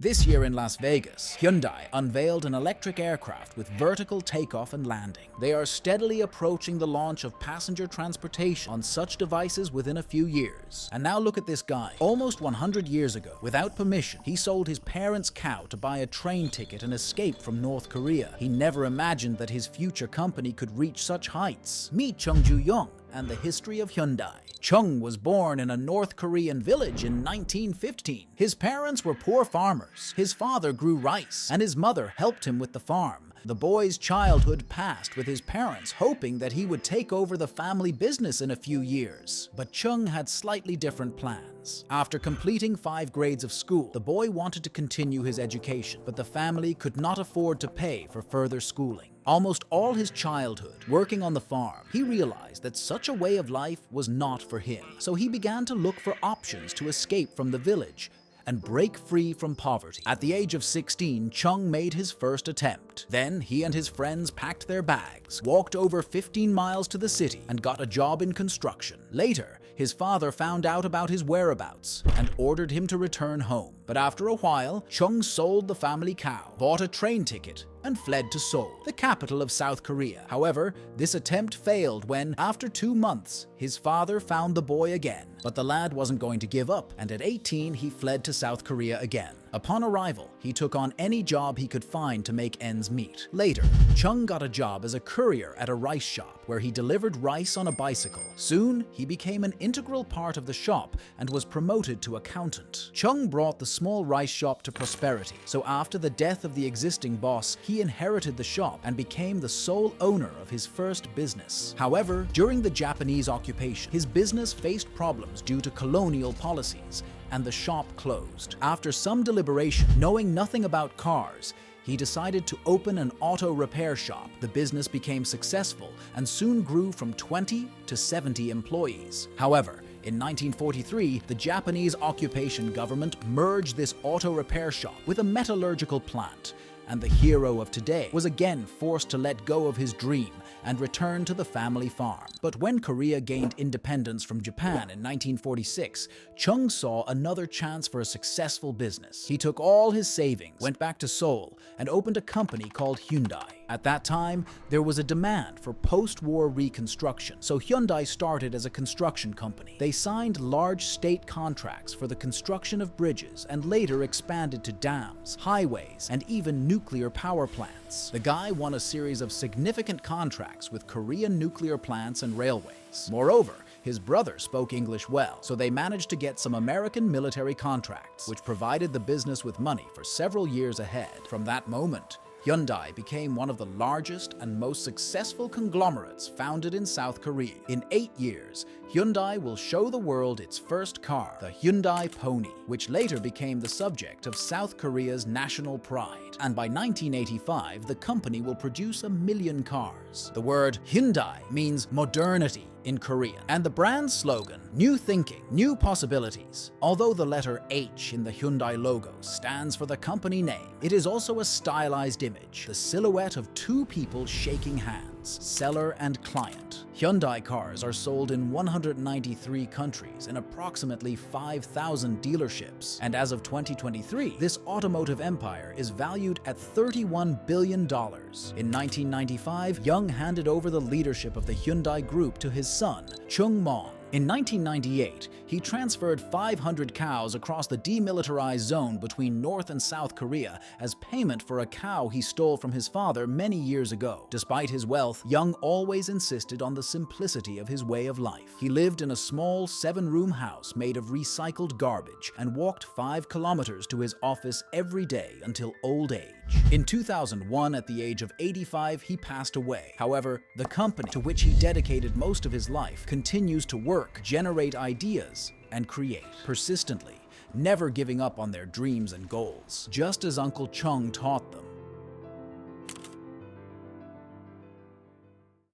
This year in Las Vegas, Hyundai unveiled an electric aircraft with vertical takeoff and landing. They are steadily approaching the launch of passenger transportation on such devices within a few years. And now look at this guy. Almost 100 years ago, without permission, he sold his parents' cow to buy a train ticket and escape from North Korea. He never imagined that his future company could reach such heights. Meet Chung Ju-young and the history of Hyundai. Chung was born in a North Korean village in 1915. His parents were poor farmers. His father grew rice, and his mother helped him with the farm. The boy's childhood passed with his parents hoping that he would take over the family business in a few years. But Chung had slightly different plans. After completing 5 grades of school, the boy wanted to continue his education, but the family could not afford to pay for further schooling. Almost all his childhood working on the farm, he realized that such a way of life was not for him. So he began to look for options to escape from the village and break free from poverty. At the age of 16, Chung made his first attempt. Then he and his friends packed their bags, walked over 15 miles to the city, and got a job in construction. Later, his father found out about his whereabouts and ordered him to return home. But after a while, Chung sold the family cow, bought a train ticket, and fled to Seoul, the capital of South Korea. However, this attempt failed when, after 2 months, his father found the boy again. But the lad wasn't going to give up, and at 18 he fled to South Korea again. Upon arrival, he took on any job he could find to make ends meet. Later, Chung got a job as a courier at a rice shop where he delivered rice on a bicycle. Soon, he became an integral part of the shop and was promoted to accountant. Chung brought the small rice shop to prosperity, so after the death of the existing boss, he inherited the shop and became the sole owner of his first business. However, during the Japanese occupation, his business faced problems due to colonial policies, and the shop closed. After some deliberation, knowing nothing about cars, he decided to open an auto repair shop. The business became successful and soon grew from 20 to 70 employees. However, in 1943, the Japanese occupation government merged this auto repair shop with a metallurgical plant, and the hero of today was again forced to let go of his dream and return to the family farm. But when Korea gained independence from Japan in 1946, Chung saw another chance for a successful business. He took all his savings, went back to Seoul, and opened a company called Hyundai. At that time, there was a demand for post-war reconstruction, so Hyundai started as a construction company. They signed large state contracts for the construction of bridges and later expanded to dams, highways, and even nuclear power plants. The guy won a series of significant contracts with Korean nuclear plants and railways. Moreover, his brother spoke English well, so they managed to get some American military contracts, which provided the business with money for several years ahead. From that moment, Hyundai became one of the largest and most successful conglomerates founded in South Korea. In 8 years, Hyundai will show the world its first car, the Hyundai Pony, which later became the subject of South Korea's national pride. And by 1985, the company will produce 1 million cars. The word Hyundai means modernity in Korean, and the brand's slogan, new thinking, new possibilities. Although the letter H in the Hyundai logo stands for the company name, it is also a stylized image, the silhouette of 2 people shaking hands, seller and client. Hyundai cars are sold in 193 countries in approximately 5,000 dealerships, and as of 2023, this automotive empire is valued at $31 billion. In 1995, Young handed over the leadership of the Hyundai Group to his son, Chung Mong. In 1998, he transferred 500 cows across the demilitarized zone between North and South Korea as payment for a cow he stole from his father many years ago. Despite his wealth, Young always insisted on the simplicity of his way of life. He lived in a small 7-room house made of recycled garbage and walked 5 kilometers to his office every day until old age. In 2001, at the age of 85, he passed away. However, the company to which he dedicated most of his life continues to work, generate ideas, and create persistently, never giving up on their dreams and goals. Just as Uncle Chung taught them,